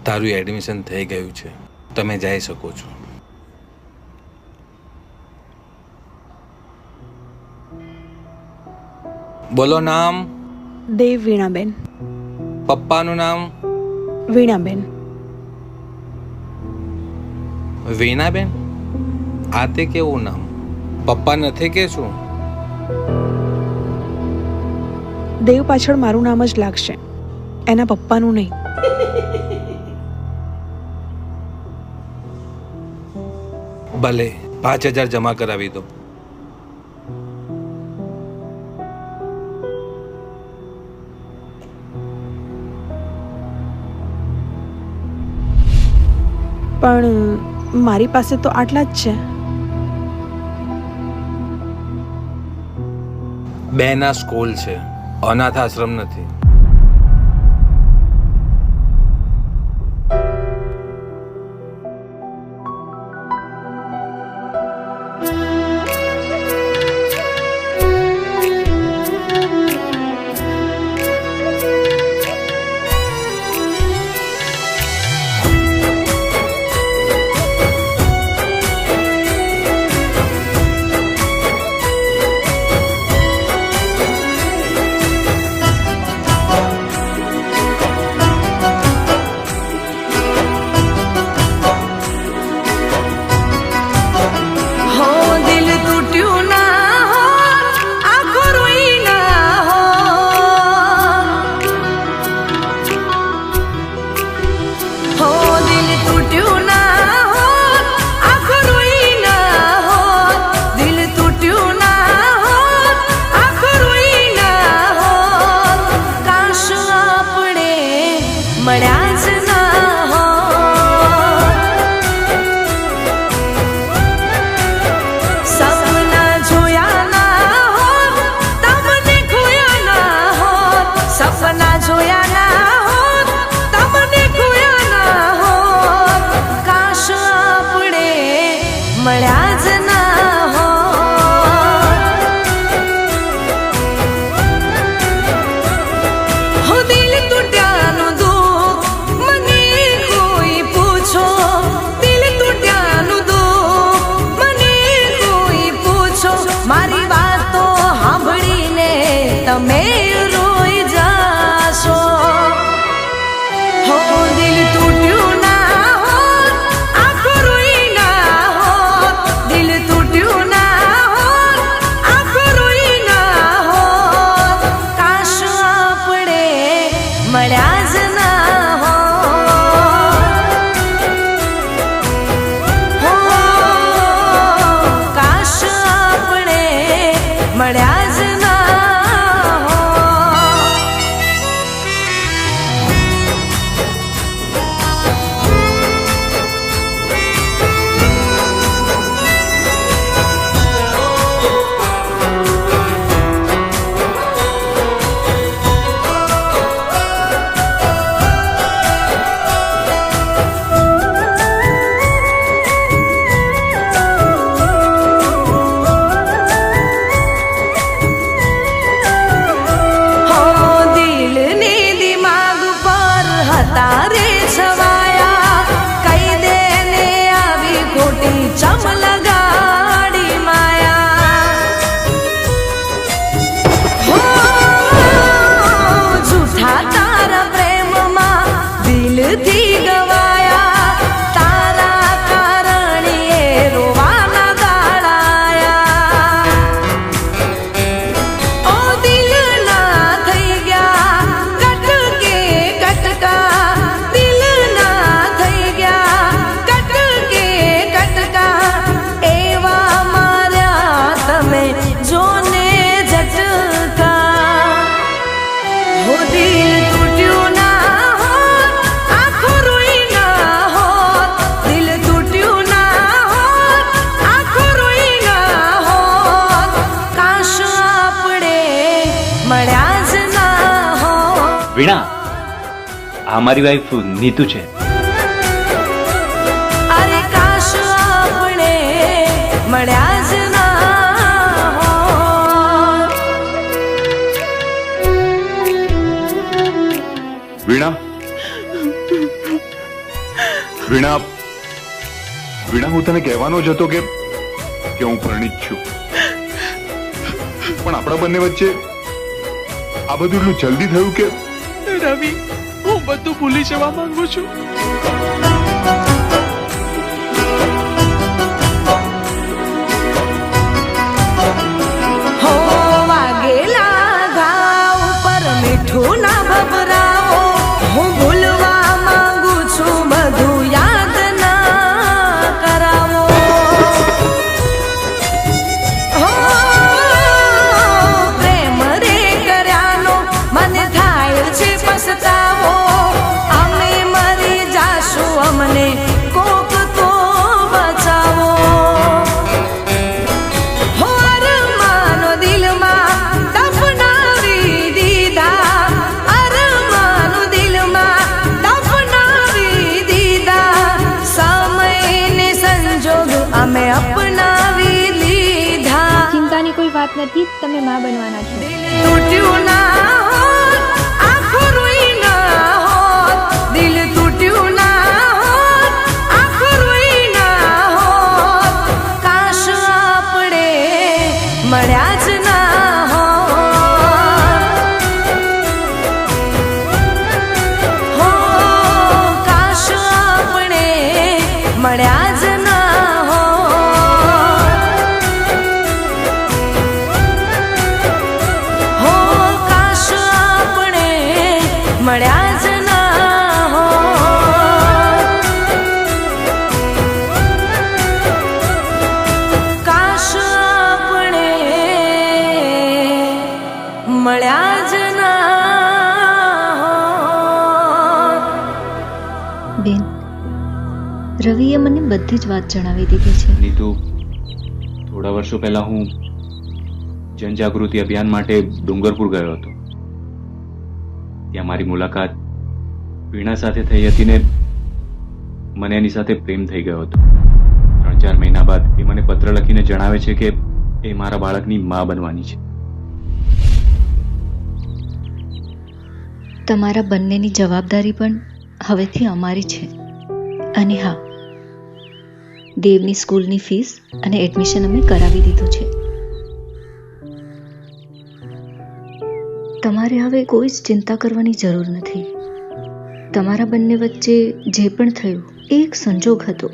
તારું એડમિશન થઈ ગયું છે, તમે જઈ શકો છો. બોલો નામ. દેવ વીણાબેન. પપ્પાનું નામ. વીણાબેન. વીણાબેન? આ તે કેવું નામ? પપ્પા નથી કે શું? દેવ પાછળ મારું નામ જ લાગશે, એના પપ્પાનું નહીં. ભલે 5,000 જમા કરાવી દો. પણ મારી પાસે તો આટલા જ છે. 2 ના સ્કૂલ છે, અનાથ આશ્રમ નથી. વીણા, આ મારી વાઈફ નીતુ છે. અરે કાશ આપણે મળ્યા જ ના હોત. વીણા, વીણા વીણા હું તને કહેવાનો જ હતો કે હું પરણિત છું, પણ આપણા બંને વચ્ચે આ બધું એટલું જલ્દી થયું કે રવિ, હું બધું ભૂલી જવા માંગુ છું. હો વાગેલા ઘા ઉપર મીઠું ના ભભરાવો, હું ભૂલવા માંગુ છું, બધું યાદ ના કરાવો. હો પ્રેમ રે કર્યાનો મને થાય છે પસ્તાવો, અમે મરી જાશું, અમને કોક તો બચાવો. હો અરમાનો દિલમાં દફનાવી દીધા, અરમાનો દિલમાં દફનાવી દીધા, સમય ને સંજોગ અમે અપનાવી લીધા. ચિંતાની કોઈ વાત નથી, તમે માં બનવાના છો. દિલ તૂટ્યું ના હોત, આંખો રોઈ ના હોત, દિલ તૂટ્યું ના હોત, આંખો રોઈ ના હોત, કાશ આપણે મળ્યા જ ના હોત. હો કાશ આપણે મળ્યા જ ના હોત. હો કાશ આપણે મળ્યા જ ના હોત. કાશ આપણે મળ્યા જ ના હોત. બેન, રવિએ મને બધી જ વાત જણાવી દીધી છે. નીતુ, થોડા વર્ષો પહેલા હું જનજાગૃતિ અભિયાન માટે ડુંગરપુર ગયો હતો. ત્યાં મારી મુલાકાત વીણા સાથે થઈ હતી ને મને એની સાથે પ્રેમ થઈ ગયો હતો. 3-4 મહિના બાદ એ મને પત્ર લખીને જણાવે છે કે એ મારા બાળકની મા બનવાની છે. તમારા બંનેની જવાબદારી પણ હવેથી અમારી છે. અને હા, દેવની સ્કૂલની ફીસ અને એડમિશન અમે કરાવી દીધું છે. તમારે હવે કોઈ જ ચિંતા કરવાની જરૂર નથી. તમારા બંને વચ્ચે જે પણ થયું એ એક સંજોગ હતો.